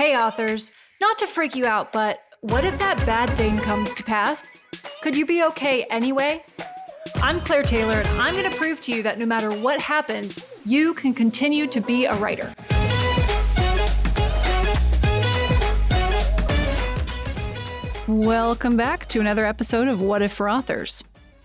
Hey authors, not to freak you out, but what if that bad thing comes to pass? Could you be okay anyway? I'm Claire Taylor, and I'm going to prove to you that no matter what happens, you can continue to be a writer. Welcome back to another episode of What If for Authors.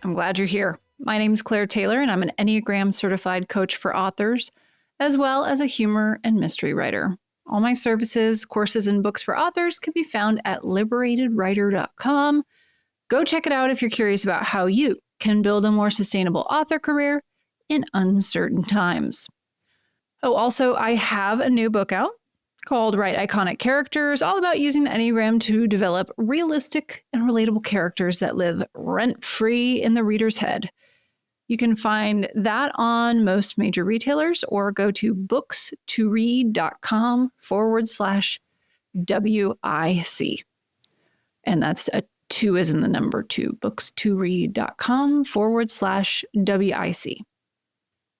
I'm glad you're here. My name's Claire Taylor, and I'm an Enneagram certified coach for authors, as well as a humor and mystery writer. All my services, courses, and books for authors can be found at liberatedwriter.com. Go check it out if you're curious about how you can build a more sustainable author career in uncertain times. Oh, also, I have a new book out called Write Iconic Characters, all about using the Enneagram to develop realistic and relatable characters that live rent-free in the reader's head. You can find that on most major retailers or go to books2read.com/WIC. And that's a 2 as in the number 2, books2read.com/WIC.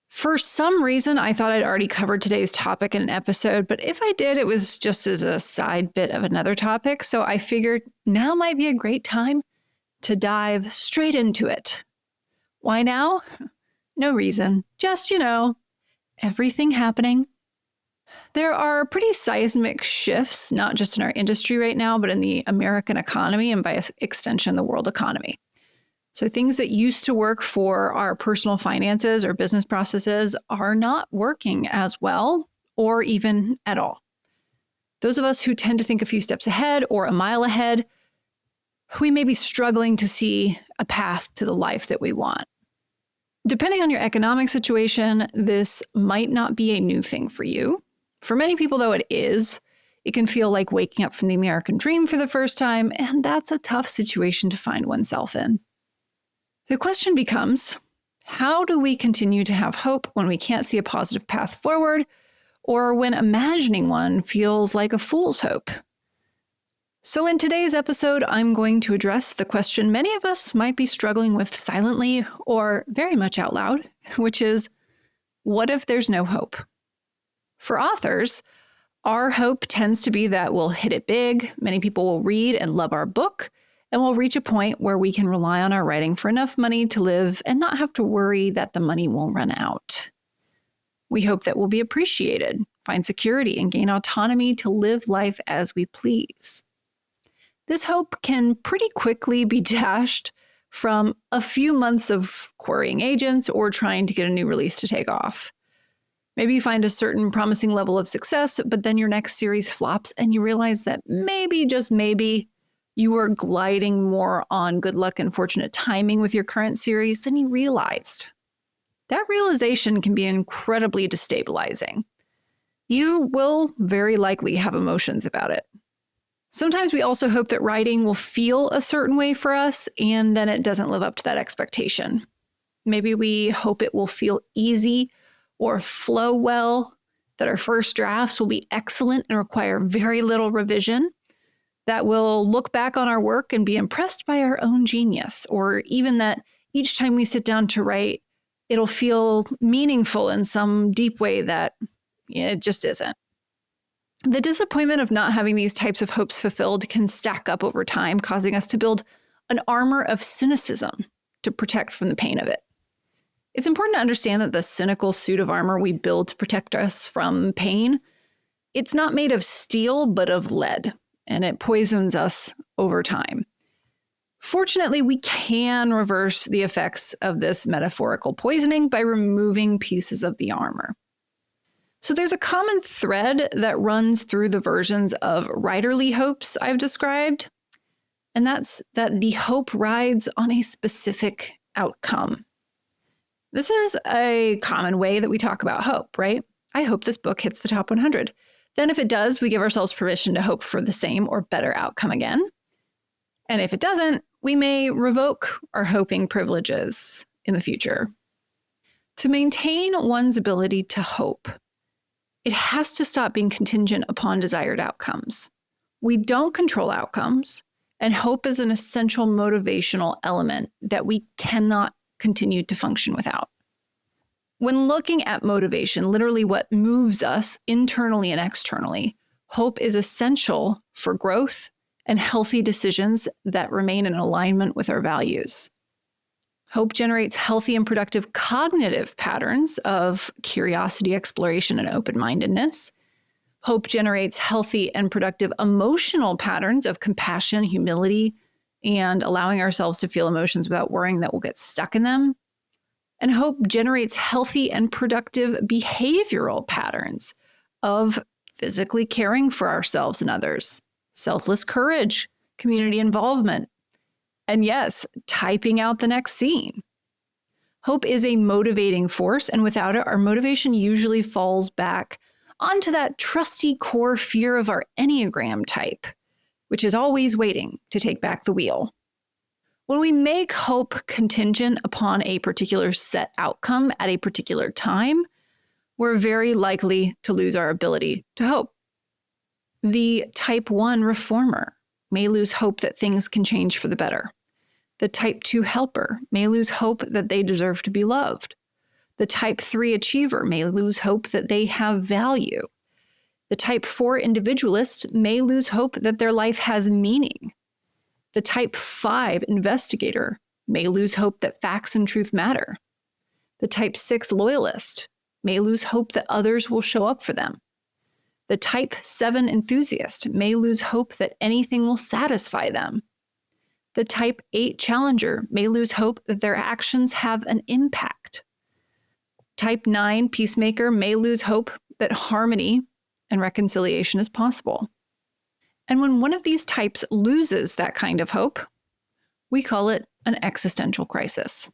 For some reason, I thought I'd already covered today's topic in an episode, but if I did, it was just as a side bit of another topic. So I figured now might be a great time to dive straight into it. Why now? No reason. Just, everything happening. There are pretty seismic shifts, not just in our industry right now, but in the American economy and by extension, the world economy. So things that used to work for our personal finances or business processes are not working as well or even at all. Those of us who tend to think a few steps ahead or a mile ahead, we may be struggling to see a path to the life that we want. Depending on your economic situation, this might not be a new thing for you. For many people, though, it is. It can feel like waking up from the American dream for the first time, and that's a tough situation to find oneself in. The question becomes, how do we continue to have hope when we can't see a positive path forward, or when imagining one feels like a fool's hope? So in today's episode, I'm going to address the question many of us might be struggling with silently or very much out loud, which is, what if there's no hope? For authors, our hope tends to be that we'll hit it big, many people will read and love our book, and we'll reach a point where we can rely on our writing for enough money to live and not have to worry that the money won't run out. We hope that we'll be appreciated, find security, and gain autonomy to live life as we please. This hope can pretty quickly be dashed from a few months of querying agents or trying to get a new release to take off. Maybe you find a certain promising level of success, but then your next series flops and you realize that maybe, just maybe, you were gliding more on good luck and fortunate timing with your current series than you realized. That realization can be incredibly destabilizing. You will very likely have emotions about it. Sometimes we also hope that writing will feel a certain way for us, and then it doesn't live up to that expectation. Maybe we hope it will feel easy or flow well, that our first drafts will be excellent and require very little revision, that we'll look back on our work and be impressed by our own genius, or even that each time we sit down to write, it'll feel meaningful in some deep way that it just isn't. The disappointment of not having these types of hopes fulfilled can stack up over time, causing us to build an armor of cynicism to protect from the pain of it. It's important to understand that the cynical suit of armor we build to protect us from pain, it's not made of steel, but of lead, and it poisons us over time. Fortunately, we can reverse the effects of this metaphorical poisoning by removing pieces of the armor. So there's a common thread that runs through the versions of writerly hopes I've described, and that's that the hope rides on a specific outcome. This is a common way that we talk about hope, right? I hope this book hits the top 100. Then if it does, we give ourselves permission to hope for the same or better outcome again. And if it doesn't, we may revoke our hoping privileges in the future. To maintain one's ability to hope, it has to stop being contingent upon desired outcomes. We don't control outcomes, and hope is an essential motivational element that we cannot continue to function without. When looking at motivation, literally what moves us internally and externally, Hope is essential for growth and healthy decisions that remain in alignment with our values. Hope generates healthy and productive cognitive patterns of curiosity, exploration, and open-mindedness. Hope generates healthy and productive emotional patterns of compassion, humility, and allowing ourselves to feel emotions without worrying that we'll get stuck in them. And hope generates healthy and productive behavioral patterns of physically caring for ourselves and others, selfless courage, community involvement, and yes, typing out the next scene. Hope is a motivating force, and without it, our motivation usually falls back onto that trusty core fear of our Enneagram type, which is always waiting to take back the wheel. When we make hope contingent upon a particular set outcome at a particular time, we're very likely to lose our ability to hope. The type 1 reformer may lose hope that things can change for the better. The type 2 helper may lose hope that they deserve to be loved. The type 3 achiever may lose hope that they have value. The type 4 individualist may lose hope that their life has meaning. The type 5 investigator may lose hope that facts and truth matter. The type 6 loyalist may lose hope that others will show up for them. The type 7 enthusiast may lose hope that anything will satisfy them. The type 8 challenger may lose hope that their actions have an impact. Type 9 peacemaker may lose hope that harmony and reconciliation is possible. And when one of these types loses that kind of hope, we call it an existential crisis.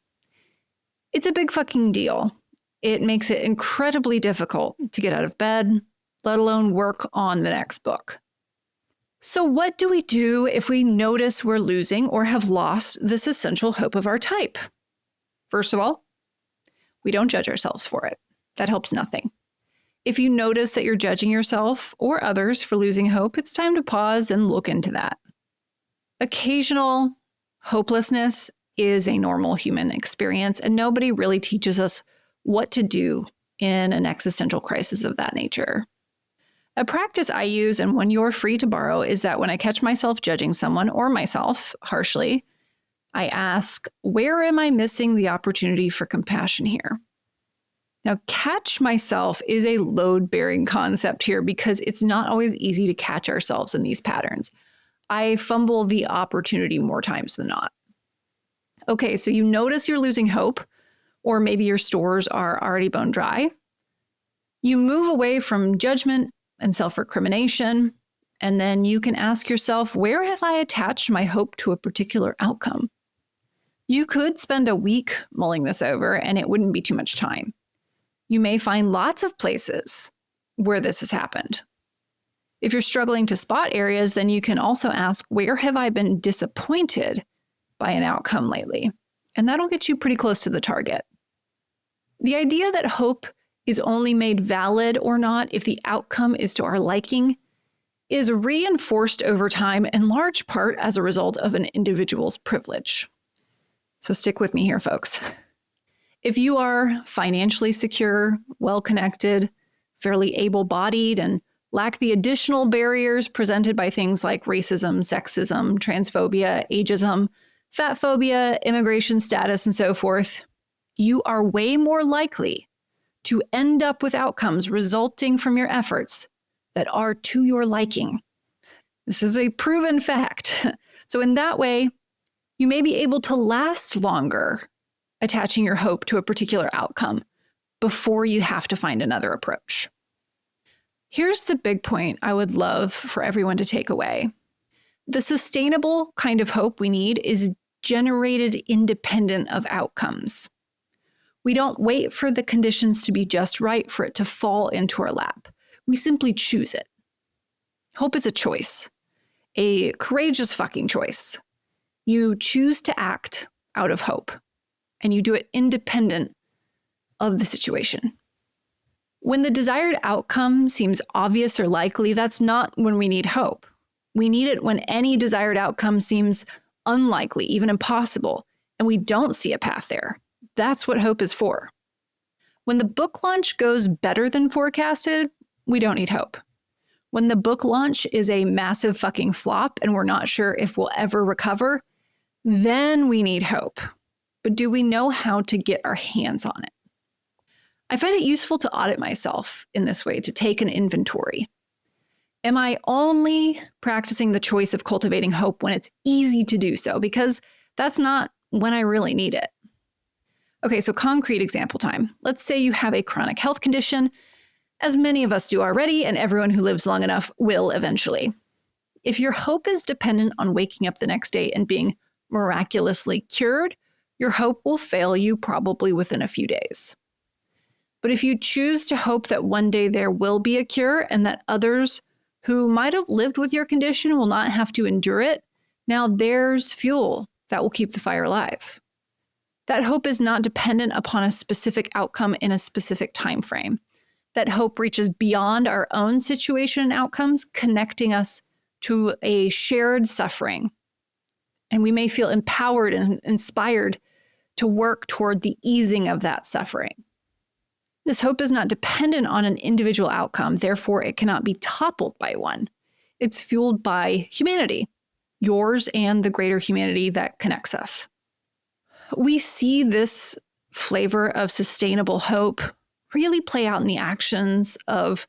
It's a big fucking deal. It makes it incredibly difficult to get out of bed, let alone work on the next book. So what do we do if we notice we're losing or have lost this essential hope of our type? First of all, we don't judge ourselves for it. That helps nothing. If you notice that you're judging yourself or others for losing hope, it's time to pause and look into that. Occasional hopelessness is a normal human experience, and nobody really teaches us what to do in an existential crisis of that nature. A practice I use, and one you're free to borrow, is that when I catch myself judging someone or myself harshly, I ask, where am I missing the opportunity for compassion here? Now, catch myself is a load-bearing concept here because it's not always easy to catch ourselves in these patterns. I fumble the opportunity more times than not. Okay, so you notice you're losing hope, or maybe your stores are already bone dry. You move away from judgment and self-recrimination, and then you can ask yourself, where have I attached my hope to a particular outcome? You could spend a week mulling this over, and it wouldn't be too much time. You may find lots of places where this has happened. If you're struggling to spot areas, then you can also ask, where have I been disappointed by an outcome lately? And that'll get you pretty close to the target. The idea that hope is only made valid or not if the outcome is to our liking is reinforced over time in large part as a result of an individual's privilege. So stick with me here, folks. If you are financially secure, well-connected, fairly able-bodied, and lack the additional barriers presented by things like racism, sexism, transphobia, ageism, fat phobia, immigration status, and so forth, you are way more likely to end up with outcomes resulting from your efforts that are to your liking. This is a proven fact. So in that way, you may be able to last longer attaching your hope to a particular outcome before you have to find another approach. Here's the big point I would love for everyone to take away. The sustainable kind of hope we need is generated independent of outcomes. We don't wait for the conditions to be just right for it to fall into our lap. We simply choose it. Hope is a choice, a courageous fucking choice. You choose to act out of hope, and you do it independent of the situation. When the desired outcome seems obvious or likely, that's not when we need hope. We need it when any desired outcome seems unlikely, even impossible, and we don't see a path there. That's what hope is for. When the book launch goes better than forecasted, we don't need hope. When the book launch is a massive fucking flop and we're not sure if we'll ever recover, then we need hope. But do we know how to get our hands on it? I find it useful to audit myself in this way, to take an inventory. Am I only practicing the choice of cultivating hope when it's easy to do so? Because that's not when I really need it. Okay, so concrete example time. Let's say you have a chronic health condition, as many of us do already, and everyone who lives long enough will eventually. If your hope is dependent on waking up the next day and being miraculously cured, your hope will fail you probably within a few days. But if you choose to hope that one day there will be a cure and that others who might have lived with your condition will not have to endure it, now there's fuel that will keep the fire alive. That hope is not dependent upon a specific outcome in a specific time frame. That hope reaches beyond our own situation and outcomes, connecting us to a shared suffering. And we may feel empowered and inspired to work toward the easing of that suffering. This hope is not dependent on an individual outcome, therefore it cannot be toppled by one. It's fueled by humanity, yours and the greater humanity that connects us. We see this flavor of sustainable hope really play out in the actions of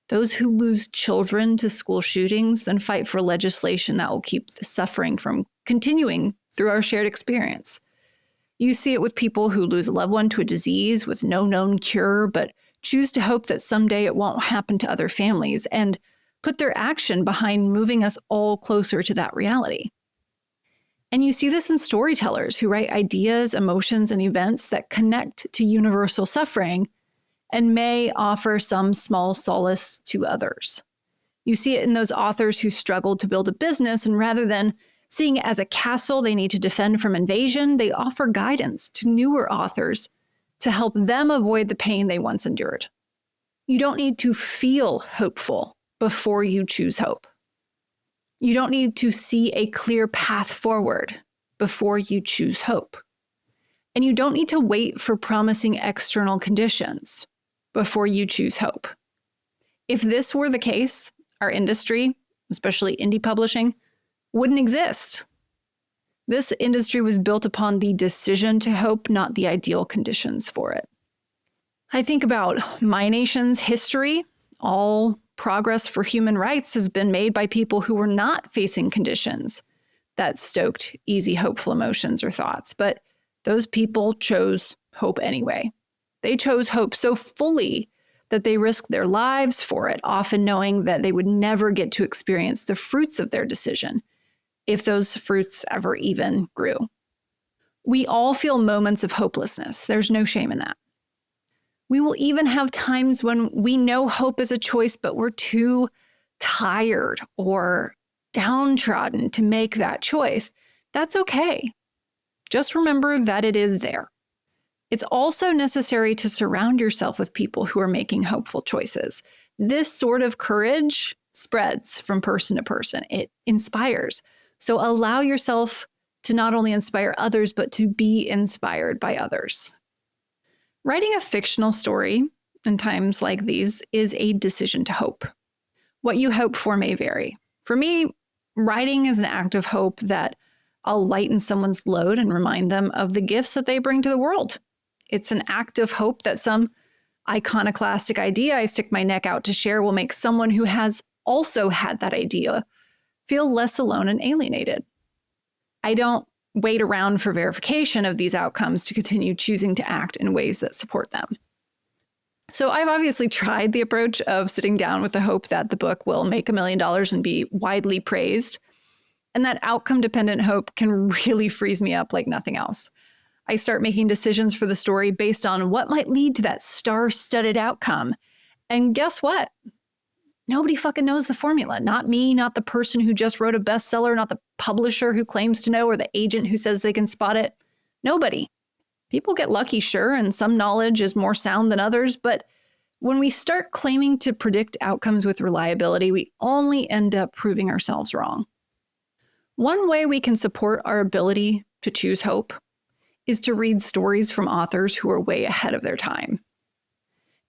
those who lose children to school shootings, then fight for legislation that will keep the suffering from continuing through our shared experience. You see it with people who lose a loved one to a disease with no known cure, but choose to hope that someday it won't happen to other families and put their action behind moving us all closer to that reality. And you see this in storytellers who write ideas, emotions, and events that connect to universal suffering and may offer some small solace to others. You see it in those authors who struggled to build a business, and rather than seeing it as a castle they need to defend from invasion, they offer guidance to newer authors to help them avoid the pain they once endured. You don't need to feel hopeful before you choose hope. You don't need to see a clear path forward before you choose hope. And you don't need to wait for promising external conditions before you choose hope. If this were the case, our industry, especially indie publishing, wouldn't exist. This industry was built upon the decision to hope, not the ideal conditions for it. I think about my nation's history. All progress for human rights has been made by people who were not facing conditions that stoked easy, hopeful emotions or thoughts. But those people chose hope anyway. They chose hope so fully that they risked their lives for it, often knowing that they would never get to experience the fruits of their decision, if those fruits ever even grew. We all feel moments of hopelessness. There's no shame in that. We will even have times when we know hope is a choice, but we're too tired or downtrodden to make that choice. That's okay. Just remember that it is there. It's also necessary to surround yourself with people who are making hopeful choices. This sort of courage spreads from person to person. It inspires. So allow yourself to not only inspire others, but to be inspired by others. Writing a fictional story in times like these is a decision to hope. What you hope for may vary. For me, writing is an act of hope that I'll lighten someone's load and remind them of the gifts that they bring to the world. It's an act of hope that some iconoclastic idea I stick my neck out to share will make someone who has also had that idea feel less alone and alienated. I don't wait around for verification of these outcomes to continue choosing to act in ways that support them. So I've obviously tried the approach of sitting down with the hope that the book will make $1 million and be widely praised. And that outcome-dependent hope can really freeze me up like nothing else. I start making decisions for the story based on what might lead to that star-studded outcome. And guess what? Nobody fucking knows the formula. Not me, not the person who just wrote a bestseller, not the publisher who claims to know, or the agent who says they can spot it. Nobody. People get lucky, sure, and some knowledge is more sound than others, but when we start claiming to predict outcomes with reliability, we only end up proving ourselves wrong. One way we can support our ability to choose hope is to read stories from authors who are way ahead of their time.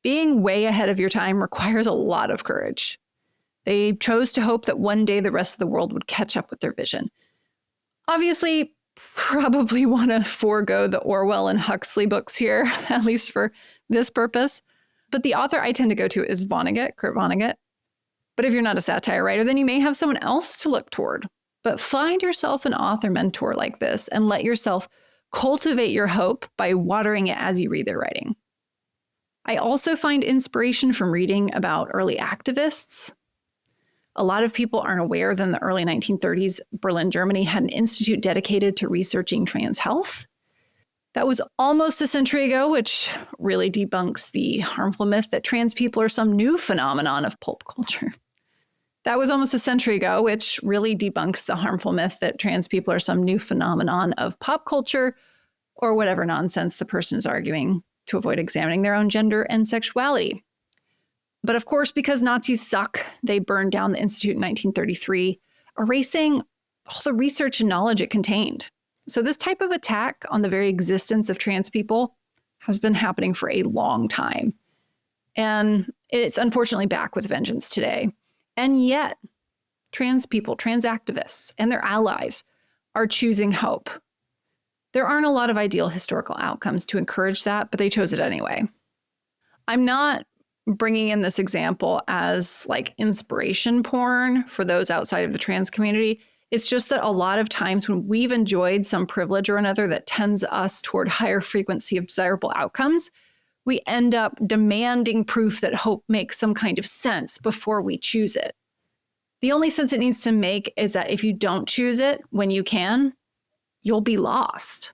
Being way ahead of your time requires a lot of courage. They chose to hope that one day the rest of the world would catch up with their vision. Obviously, probably want to forego the Orwell and Huxley books here, at least for this purpose. But the author I tend to go to is Kurt Vonnegut. But if you're not a satire writer, then you may have someone else to look toward. But find yourself an author mentor like this and let yourself cultivate your hope by watering it as you read their writing. I also find inspiration from reading about early activists. A lot of people aren't aware that in the early 1930s, Berlin, Germany had an institute dedicated to researching trans health. That was almost a century ago, which really debunks the harmful myth that trans people are some new phenomenon of pulp culture. That was almost a century ago, which really debunks the harmful myth that trans people are some new phenomenon of pop culture or whatever nonsense the person is arguing to avoid examining their own gender and sexuality. But of course, because Nazis suck, they burned down the Institute in 1933, erasing all the research and knowledge it contained. So this type of attack on the very existence of trans people has been happening for a long time. And it's unfortunately back with vengeance today. And yet, trans people, trans activists, and their allies are choosing hope. There aren't a lot of ideal historical outcomes to encourage that, but they chose it anyway. I'm not bringing in this example as like inspiration porn for those outside of the trans community. It's just that a lot of times when we've enjoyed some privilege or another that tends us toward higher frequency of desirable outcomes, we end up demanding proof that hope makes some kind of sense before we choose it. The only sense it needs to make is that if you don't choose it when you can, you'll be lost.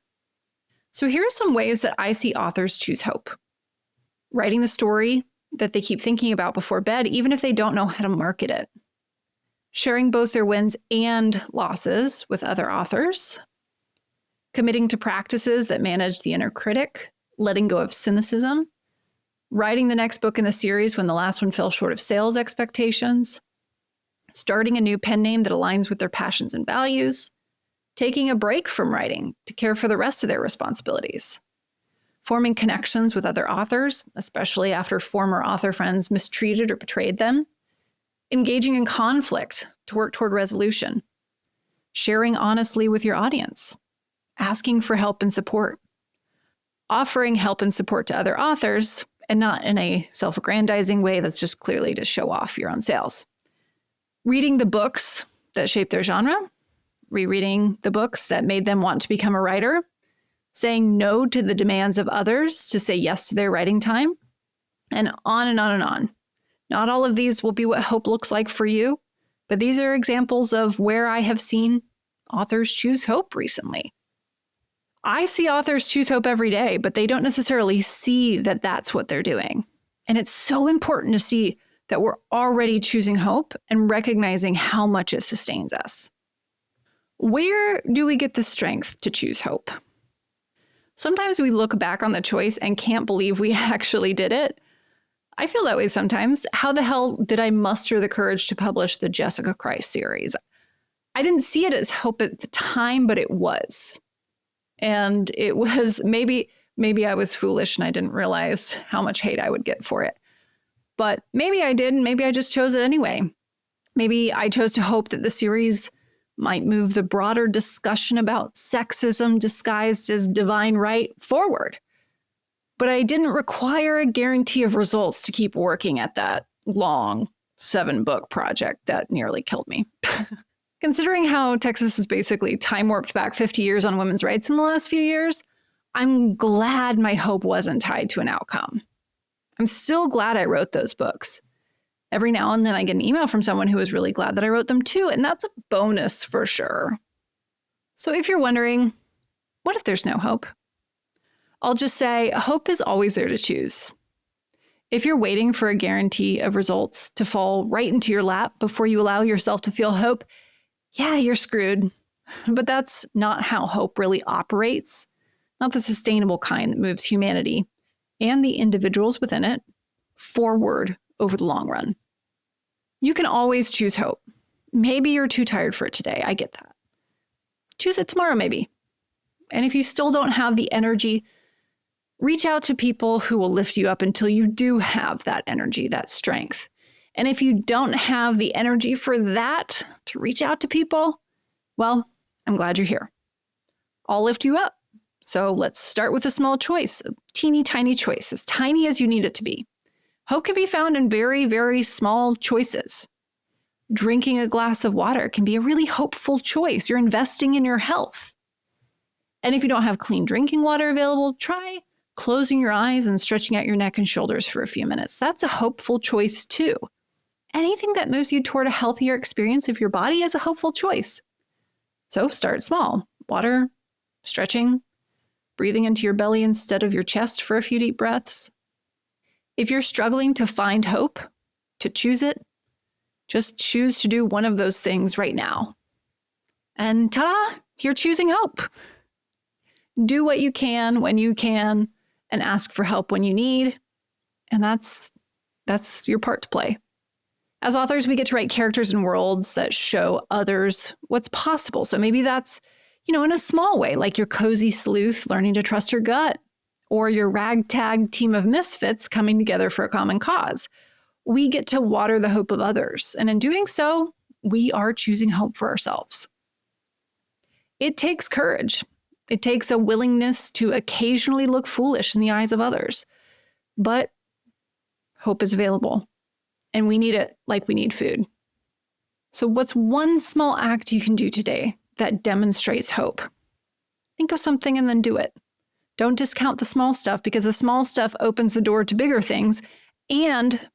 So here are some ways that I see authors choose hope. Writing the story that they keep thinking about before bed, even if they don't know how to market it. Sharing both their wins and losses with other authors. Committing to practices that manage the inner critic, letting go of cynicism. Writing the next book in the series when the last one fell short of sales expectations. Starting a new pen name that aligns with their passions and values. Taking a break from writing to care for the rest of their responsibilities. Forming connections with other authors, especially after former author friends mistreated or betrayed them. Engaging in conflict to work toward resolution. Sharing honestly with your audience. Asking for help and support. Offering help and support to other authors, and not in a self-aggrandizing way that's just clearly to show off your own sales. Reading the books that shape their genre. Rereading the books that made them want to become a writer. Saying no to the demands of others to say yes to their writing time, and on and on and on. Not all of these will be what hope looks like for you, but these are examples of where I have seen authors choose hope recently. I see authors choose hope every day, but they don't necessarily see that that's what they're doing. And it's so important to see that we're already choosing hope and recognizing how much it sustains us. Where do we get the strength to choose hope? Sometimes we look back on the choice and can't believe we actually did it. I feel that way sometimes. How the hell did I muster the courage to publish the Jessica Christ series? I didn't see it as hope at the time, but it was. And it was maybe I was foolish and I didn't realize how much hate I would get for it. But maybe I did, and maybe I just chose it anyway. Maybe I chose to hope that the series might move the broader discussion about sexism disguised as divine right forward. But I didn't require a guarantee of results to keep working at that long 7-book project that nearly killed me. Considering how Texas has basically time warped back 50 years on women's rights in the last few years, I'm glad my hope wasn't tied to an outcome. I'm still glad I wrote those books. Every now and then I get an email from someone who is really glad that I wrote them too, and that's a bonus for sure. So if you're wondering, what if there's no hope? I'll just say hope is always there to choose. If you're waiting for a guarantee of results to fall right into your lap before you allow yourself to feel hope, yeah, you're screwed. But that's not how hope really operates, not the sustainable kind that moves humanity and the individuals within it forward over the long run. You can always choose hope. Maybe you're too tired for it today. I get that. Choose it tomorrow, maybe. And if you still don't have the energy, reach out to people who will lift you up until you do have that energy, that strength. And if you don't have the energy for that to reach out to people, well, I'm glad you're here. I'll lift you up. So let's start with a small choice, a teeny tiny choice, as tiny as you need it to be. Hope can be found in very, very small choices. Drinking a glass of water can be a really hopeful choice. You're investing in your health. And if you don't have clean drinking water available, try closing your eyes and stretching out your neck and shoulders for a few minutes. That's a hopeful choice too. Anything that moves you toward a healthier experience of your body is a hopeful choice. So start small. Water, stretching, breathing into your belly instead of your chest for a few deep breaths. If you're struggling to find hope, to choose it, just choose to do one of those things right now. And ta-da, you're choosing hope. Do what you can when you can and ask for help when you need. And that's your part to play. As authors, we get to write characters and worlds that show others what's possible. So maybe that's, in a small way, like your cozy sleuth learning to trust her gut, or your ragtag team of misfits coming together for a common cause. We get to water the hope of others. And in doing so, we are choosing hope for ourselves. It takes courage. It takes a willingness to occasionally look foolish in the eyes of others. But hope is available. And we need it like we need food. So what's one small act you can do today that demonstrates hope? Think of something and then do it. Don't discount the small stuff, because the small stuff opens the door to bigger things. And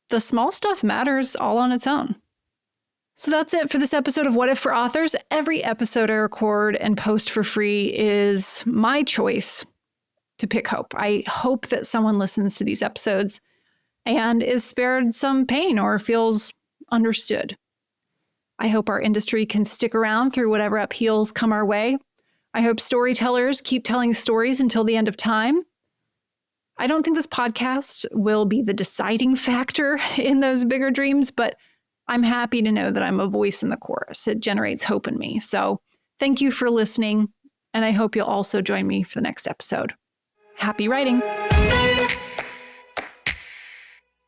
the small stuff matters all on its own. So that's it for this episode of What If for Authors. Every episode I record and post for free is my choice to pick hope. I hope that someone listens to these episodes and is spared some pain or feels understood. I hope our industry can stick around through whatever upheavals come our way. I hope storytellers keep telling stories until the end of time. I don't think this podcast will be the deciding factor in those bigger dreams, but I'm happy to know that I'm a voice in the chorus. It generates hope in me. So thank you for listening, and I hope you'll also join me for the next episode. Happy writing.